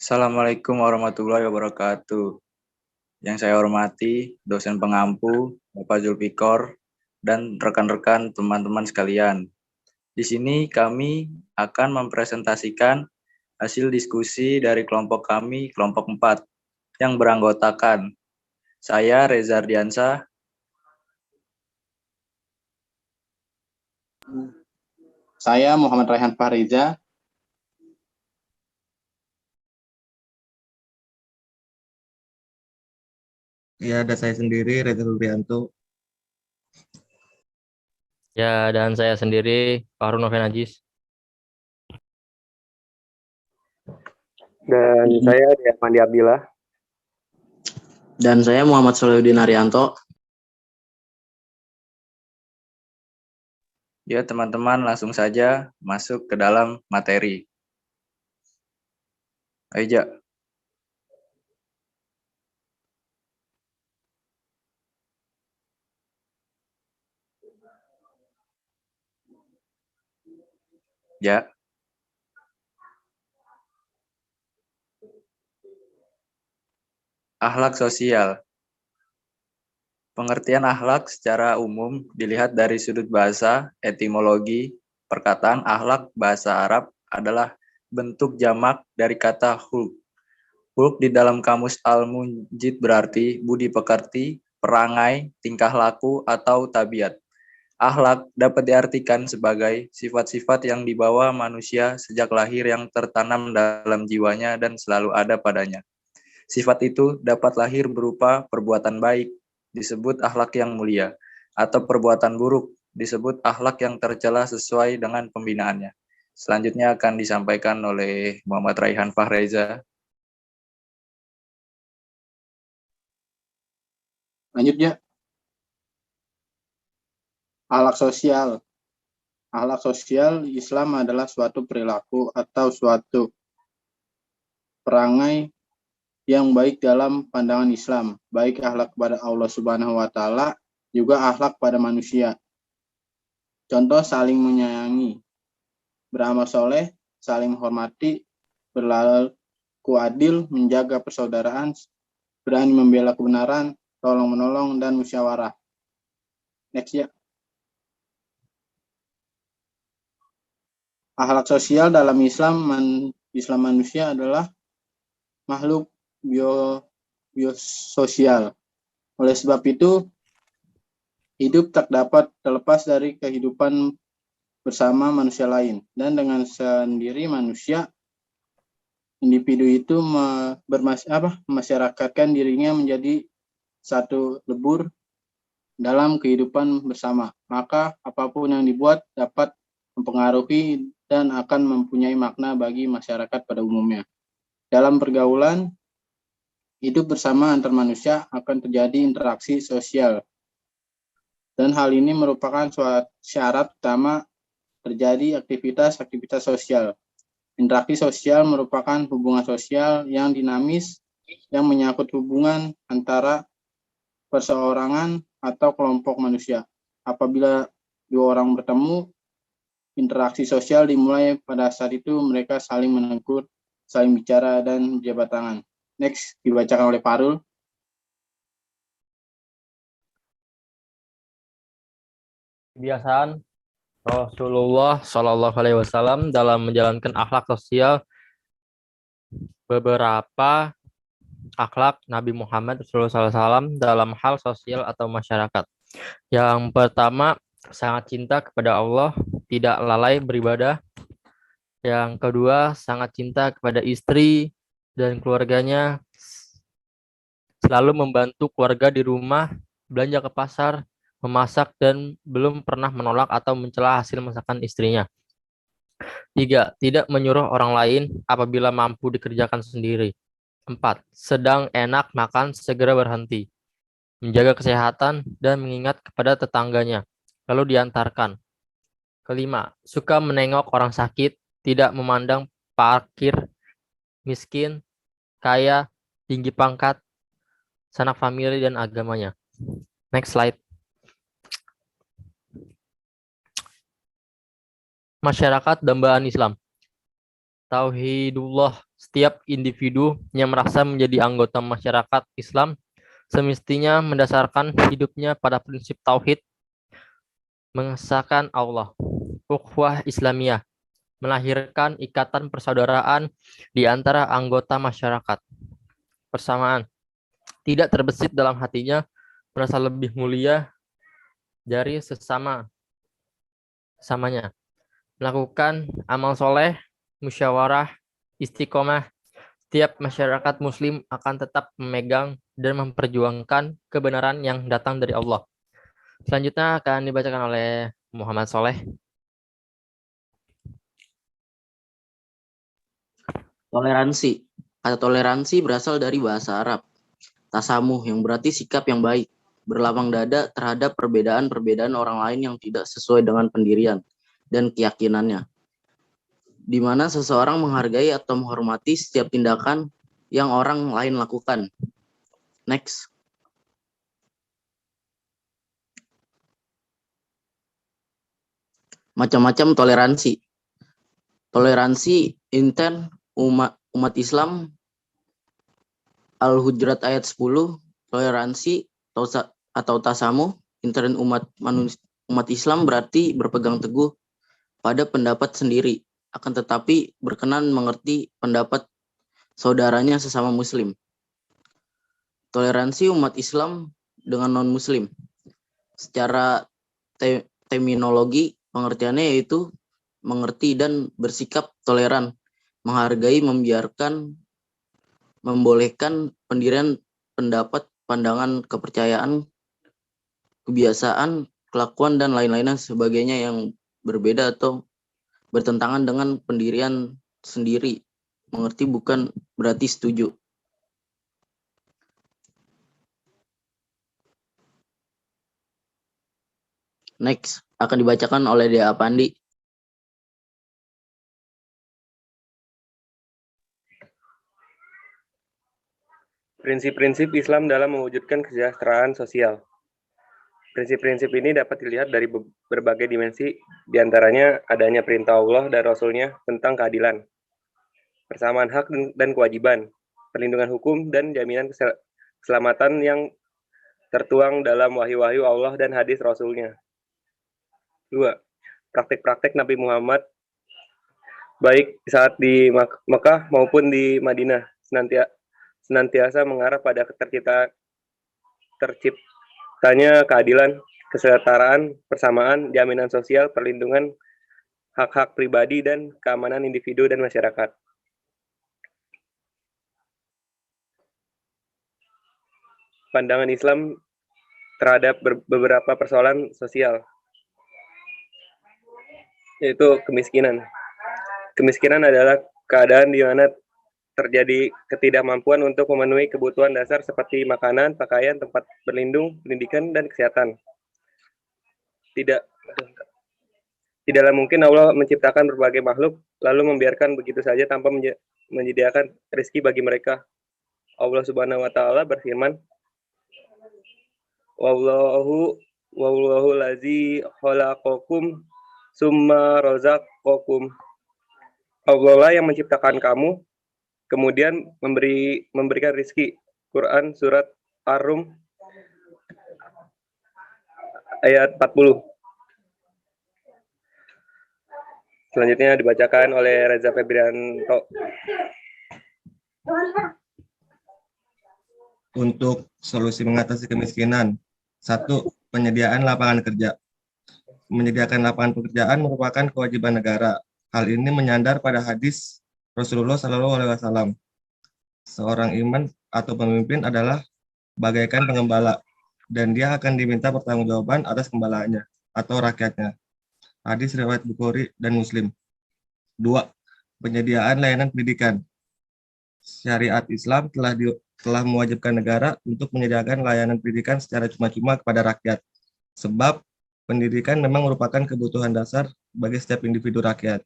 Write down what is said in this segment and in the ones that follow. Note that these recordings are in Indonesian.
Assalamualaikum warahmatullahi wabarakatuh. Yang saya hormati dosen pengampu, Bapak Zulfikor, dan rekan-rekan teman-teman sekalian. Di sini kami akan mempresentasikan hasil diskusi dari kelompok kami, kelompok 4, yang beranggotakan saya, Reza Ardiansah, saya Muhammad Raihan Fahriza. Ya, ada saya sendiri, Reza Rubianto. Ya, dan saya sendiri, Fahrul Noven Ajis. Dan saya Diarmandi Abdillah. Dan saya Muhammad Solihuddin Arianto. Ya, teman-teman langsung saja masuk ke dalam materi. Ayo, Ja. Akhlak sosial. Pengertian akhlak secara umum dilihat dari sudut bahasa, etimologi, perkataan akhlak bahasa Arab adalah bentuk jamak dari kata khulq. Khulq di dalam kamus Al-Munjid berarti budi pekerti, perangai, tingkah laku, atau tabiat. Akhlak dapat diartikan sebagai sifat-sifat yang dibawa manusia sejak lahir yang tertanam dalam jiwanya dan selalu ada padanya. Sifat itu dapat lahir berupa perbuatan baik, disebut akhlak yang mulia, atau perbuatan buruk, disebut akhlak yang tercela sesuai dengan pembinaannya. Selanjutnya akan disampaikan oleh Muhammad Raihan Fahriza. Lanjut ya. Akhlak sosial. Akhlak sosial Islam adalah suatu perilaku atau suatu perangai yang baik dalam pandangan Islam, baik akhlak kepada Allah Subhanahu wa taala, juga akhlak pada manusia. Contoh saling menyayangi, beramal soleh, saling menghormati, berlaku adil, menjaga persaudaraan, berani membela kebenaran, tolong menolong, dan musyawarah. Next ya. Akhlak sosial dalam Islam manusia adalah makhluk biososial. Oleh sebab itu, hidup tak dapat terlepas dari kehidupan bersama manusia lain. Dan dengan sendiri manusia, individu itu memasyarakatkan dirinya menjadi satu lebur dalam kehidupan bersama. Maka apapun yang dibuat dapat mempengaruhi dan akan mempunyai makna bagi masyarakat pada umumnya. Dalam pergaulan, hidup bersama antar manusia akan terjadi interaksi sosial. Dan hal ini merupakan suatu syarat utama terjadi aktivitas sosial. Interaksi sosial merupakan hubungan sosial yang dinamis yang menyangkut hubungan antara perseorangan atau kelompok manusia. Apabila dua orang bertemu, interaksi sosial dimulai pada saat itu mereka saling menegur, saling bicara, dan jabat tangan. Next, dibacakan oleh Farul. Kebiasaan Rasulullah Shallallahu Alaihi Wasallam dalam menjalankan akhlak sosial. Beberapa akhlak Nabi Muhammad SAW dalam hal sosial atau masyarakat. Yang pertama, sangat cinta kepada Allah, tidak lalai beribadah. Yang kedua, sangat cinta kepada istri dan keluarganya, selalu membantu keluarga di rumah, belanja ke pasar, memasak, dan belum pernah menolak atau mencela hasil masakan istrinya. 3. Tidak menyuruh orang lain apabila mampu dikerjakan sendiri. 4. Sedang enak makan, segera berhenti. Menjaga kesehatan dan mengingat kepada tetangganya, lalu diantarkan. 5. Suka menengok orang sakit, tidak memandang fakir, miskin, kaya, tinggi pangkat, sanak famili, dan agamanya. Next slide. Masyarakat dambaan Islam. Tauhidullah setiap individu yang merasa menjadi anggota masyarakat Islam semestinya mendasarkan hidupnya pada prinsip tauhid, mengesahkan Allah, ukhuwah Islamiyah, melahirkan ikatan persaudaraan di antara anggota masyarakat. Persamaan, tidak terbesit dalam hatinya merasa lebih mulia dari samanya. Melakukan amal soleh, musyawarah, istiqomah, setiap masyarakat muslim akan tetap memegang dan memperjuangkan kebenaran yang datang dari Allah. Selanjutnya akan dibacakan oleh Muhammad Soleh. Toleransi. Kata toleransi berasal dari bahasa Arab. Tasamuh yang berarti sikap yang baik. Berlapang dada terhadap perbedaan-perbedaan orang lain yang tidak sesuai dengan pendirian dan keyakinannya. Di mana seseorang menghargai atau menghormati setiap tindakan yang orang lain lakukan. Next. Macam-macam toleransi. Toleransi intern umat Islam Al-Hujurat ayat 10, toleransi atau tasamuh intern umat Islam berarti berpegang teguh pada pendapat sendiri, akan tetapi berkenan mengerti pendapat saudaranya sesama muslim. Toleransi umat Islam dengan non-muslim. Secara terminologi, pengertiannya yaitu mengerti dan bersikap toleran, menghargai, membiarkan, membolehkan pendirian pendapat, pandangan, kepercayaan, kebiasaan, kelakuan, dan lain-lainnya sebagainya yang berbeda atau bertentangan dengan pendirian sendiri. Mengerti bukan berarti setuju. Next, akan dibacakan oleh Dea Pandi. Prinsip-prinsip Islam dalam mewujudkan kesejahteraan sosial. Prinsip-prinsip ini dapat dilihat dari berbagai dimensi, diantaranya adanya perintah Allah dan Rasul-Nya tentang keadilan, persamaan hak dan kewajiban, perlindungan hukum, dan jaminan keselamatan yang tertuang dalam wahyu-wahyu Allah dan hadis Rasul-Nya. 2. Praktek-praktek Nabi Muhammad baik saat di Mekah maupun di Madinah senantiasa mengarah pada terciptanya keadilan, kesetaraan, persamaan, jaminan sosial, perlindungan hak-hak pribadi, dan keamanan individu dan masyarakat. Pandangan Islam terhadap beberapa persoalan sosial, yaitu kemiskinan. Kemiskinan adalah keadaan di mana terjadi ketidakmampuan untuk memenuhi kebutuhan dasar seperti makanan, pakaian, tempat berlindung, pendidikan, dan kesehatan. Tidaklah mungkin Allah menciptakan berbagai makhluk, lalu membiarkan begitu saja tanpa menyediakan rezeki bagi mereka. Allah Subhanahu wa Ta'ala berfirman, Wallahu lazi khalaqakum summa razaqakum. Allah lah yang menciptakan kamu, kemudian memberikan rezeki. Quran surat Ar-Rum ayat 40. Selanjutnya dibacakan oleh Reza Febrianto. Untuk solusi mengatasi kemiskinan. 1. Penyediaan lapangan kerja. Menyediakan lapangan pekerjaan merupakan kewajiban negara. Hal ini menyandar pada hadis Rasulullah SAW. Seorang imam atau pemimpin adalah bagaikan pengembala, dan dia akan diminta pertanggungjawaban atas gembalaannya atau rakyatnya. Hadis riwayat Bukhari dan Muslim. 2. Penyediaan layanan pendidikan. Syariat Islam telah mewajibkan negara untuk menyediakan layanan pendidikan secara cuma-cuma kepada rakyat. Sebab pendidikan memang merupakan kebutuhan dasar bagi setiap individu rakyat.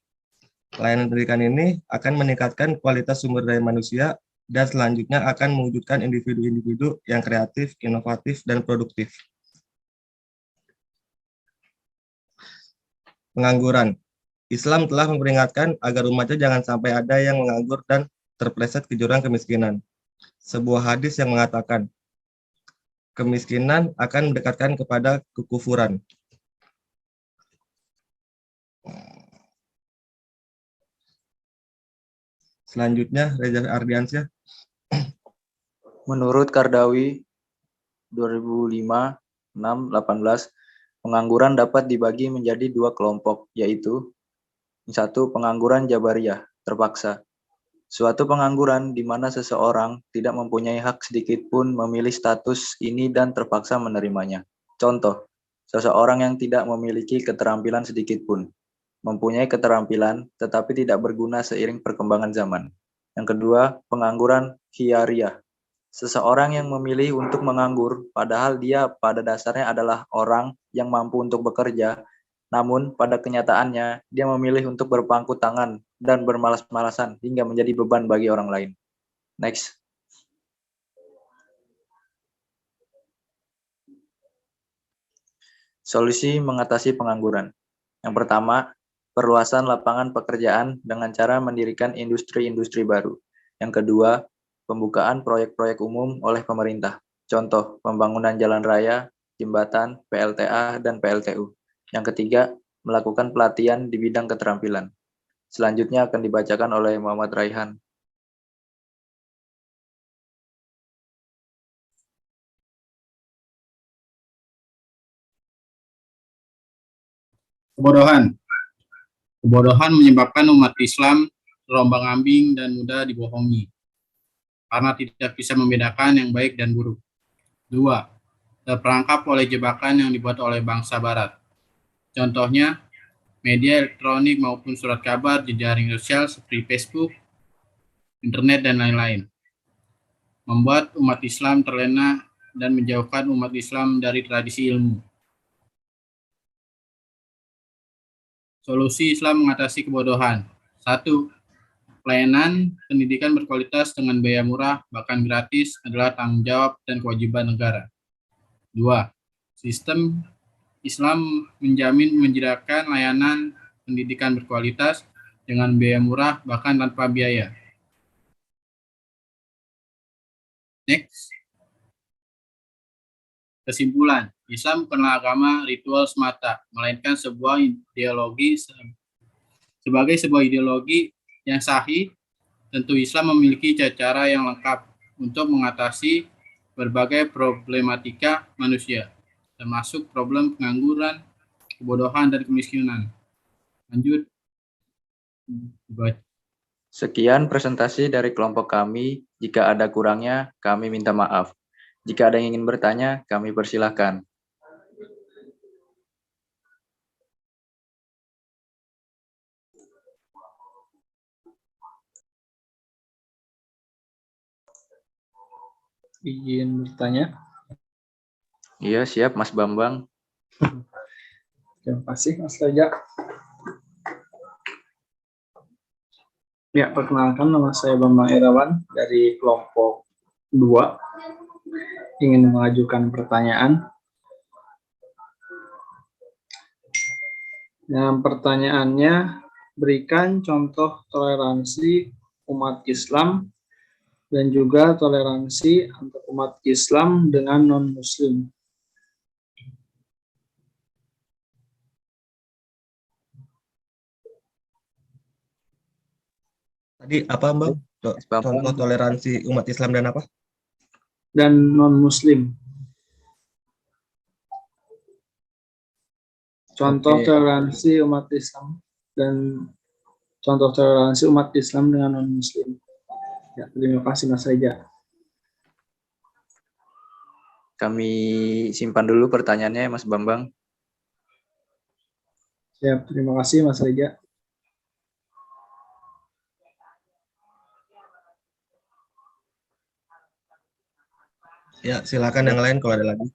Layanan pendidikan ini akan meningkatkan kualitas sumber daya manusia dan selanjutnya akan mewujudkan individu-individu yang kreatif, inovatif, dan produktif. Pengangguran. Islam telah memperingatkan agar umatnya jangan sampai ada yang menganggur dan terpeleset ke jurang kemiskinan. Sebuah hadis yang mengatakan, kemiskinan akan mendekatkan kepada kekufuran. Selanjutnya, Reza Ardiansyah. Menurut Kardawi 2005, 6, 18, pengangguran dapat dibagi menjadi dua kelompok, yaitu 1. Pengangguran jabariyah, terpaksa. Suatu pengangguran di mana seseorang tidak mempunyai hak sedikit pun memilih status ini dan terpaksa menerimanya. Contoh, seseorang yang tidak memiliki keterampilan sedikit pun, mempunyai keterampilan tetapi tidak berguna seiring perkembangan zaman. Yang kedua, pengangguran khiyariyah. Seseorang yang memilih untuk menganggur, padahal dia pada dasarnya adalah orang yang mampu untuk bekerja, namun pada kenyataannya dia memilih untuk berpangku tangan dan bermalas-malasan hingga menjadi beban bagi orang lain. Next. Solusi mengatasi pengangguran. Yang pertama, perluasan lapangan pekerjaan dengan cara mendirikan industri-industri baru. Yang kedua, pembukaan proyek-proyek umum oleh pemerintah. Contoh, pembangunan jalan raya, jembatan, PLTA, dan PLTU. Yang ketiga, melakukan pelatihan di bidang keterampilan. Selanjutnya akan dibacakan oleh Muhammad Raihan. Kebodohan. Kebodohan menyebabkan umat Islam terombang-ambing dan mudah dibohongi, karena tidak bisa membedakan yang baik dan buruk. 2. Terperangkap oleh jebakan yang dibuat oleh bangsa Barat. Contohnya, media elektronik maupun surat kabar di jaring sosial seperti Facebook, internet, dan lain-lain. Membuat umat Islam terlena dan menjauhkan umat Islam dari tradisi ilmu. Solusi Islam mengatasi kebodohan. 1. Pelayanan pendidikan berkualitas dengan biaya murah, bahkan gratis, adalah tanggung jawab dan kewajiban negara. 2. Sistem Islam menjamin menyediakan layanan pendidikan berkualitas dengan biaya murah, bahkan tanpa biaya. Next. Kesimpulan, Islam bukanlah agama ritual semata, melainkan sebuah ideologi. Sebagai sebuah ideologi yang sahih, tentu Islam memiliki cara yang lengkap untuk mengatasi berbagai problematika manusia, termasuk problem pengangguran, kebodohan, dan kemiskinan. Lanjut. Sekian presentasi dari kelompok kami. Jika ada kurangnya, kami minta maaf. Jika ada yang ingin bertanya, kami persilahkan. Izin bertanya. Iya, siap Mas Bambang. Terima kasih Mas Raja. Ya, perkenalkan nama saya Bambang Irawan dari kelompok 2. Ingin mengajukan pertanyaan. Yang pertanyaannya, berikan contoh toleransi umat Islam dan juga toleransi antar umat Islam dengan non-Muslim. Tadi apa, Bang? Contoh toleransi umat Islam dan apa? Dan non-Muslim. Contoh toleransi umat Islam dan contoh toleransi umat Islam dengan non-Muslim. Ya, terima kasih Mas Reza. Kami simpan dulu pertanyaannya Mas Bambang. Ya, terima kasih Mas Reza. Ya, silakan yang lain kalau ada lagi.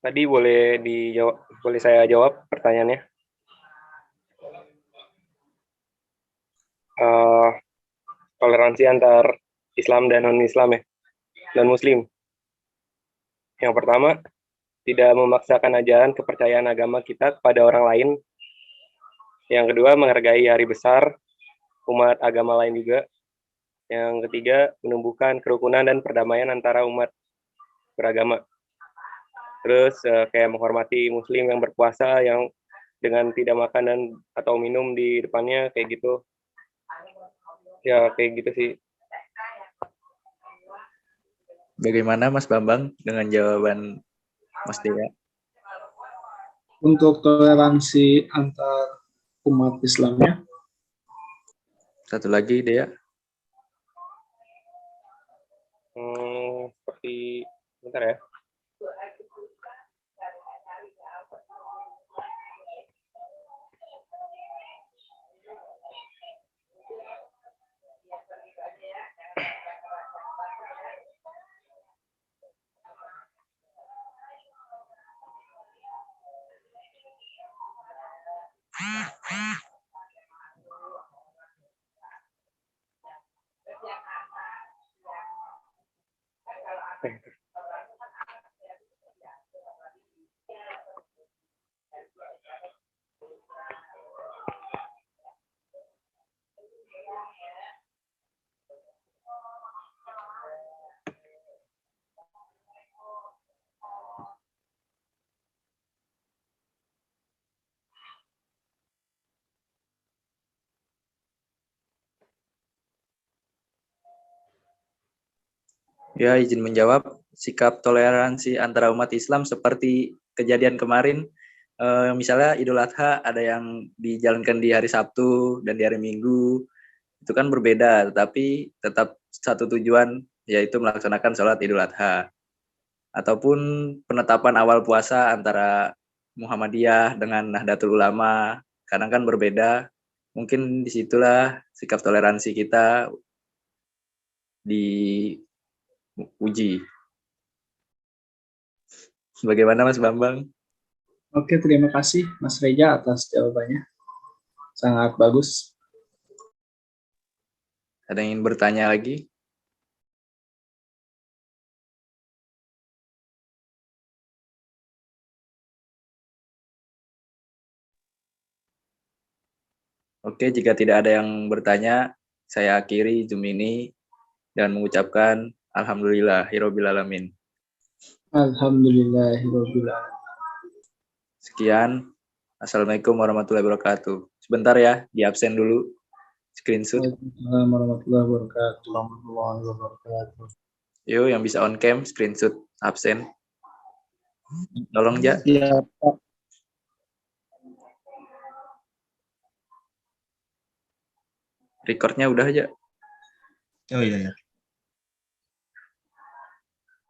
Tadi boleh saya jawab pertanyaannya? Toleransi antar Islam dan non-Islam ya, dan Muslim. Yang pertama, tidak memaksakan ajaran kepercayaan agama kita kepada orang lain. Yang kedua, menghargai hari besar umat agama lain juga. Yang ketiga, menumbuhkan kerukunan dan perdamaian antara umat beragama. Terus kayak menghormati Muslim yang berpuasa, yang dengan tidak makan dan atau minum di depannya, kayak gitu. Ya, kayak gitu sih. Bagaimana Mas Bambang dengan jawaban Mas Dea? Untuk toleransi antar umat Islamnya, Satu lagi Dea. Seperti, bentar ya. Ya, izin menjawab. Sikap toleransi antara umat Islam seperti kejadian kemarin, misalnya Idul Adha ada yang dijalankan di hari Sabtu dan di hari Minggu, itu kan berbeda, tetapi tetap satu tujuan, yaitu melaksanakan sholat Idul Adha. Ataupun penetapan awal puasa antara Muhammadiyah dengan Nahdlatul Ulama, kadang kan berbeda. Mungkin disitulah sikap toleransi kita diuji. Bagaimana Mas Bambang? oke, terima kasih Mas Reja atas jawabannya. Sangat bagus. Ada yang ingin bertanya lagi? Oke, jika tidak ada yang bertanya, saya akhiri Zoom ini dan mengucapkan Alhamdulillahirabbil alamin. Alhamdulillahirabbil alamin. Sekian. Assalamualaikum warahmatullahi wabarakatuh. Sebentar ya, di absen dulu. Screenshot. Waalaikumsalam warahmatullahi wabarakatuh. Yuk, yang bisa on cam, screenshot absen. Tolong, Ja. Siap, Pak. Recordnya udah aja. Oh iya ya.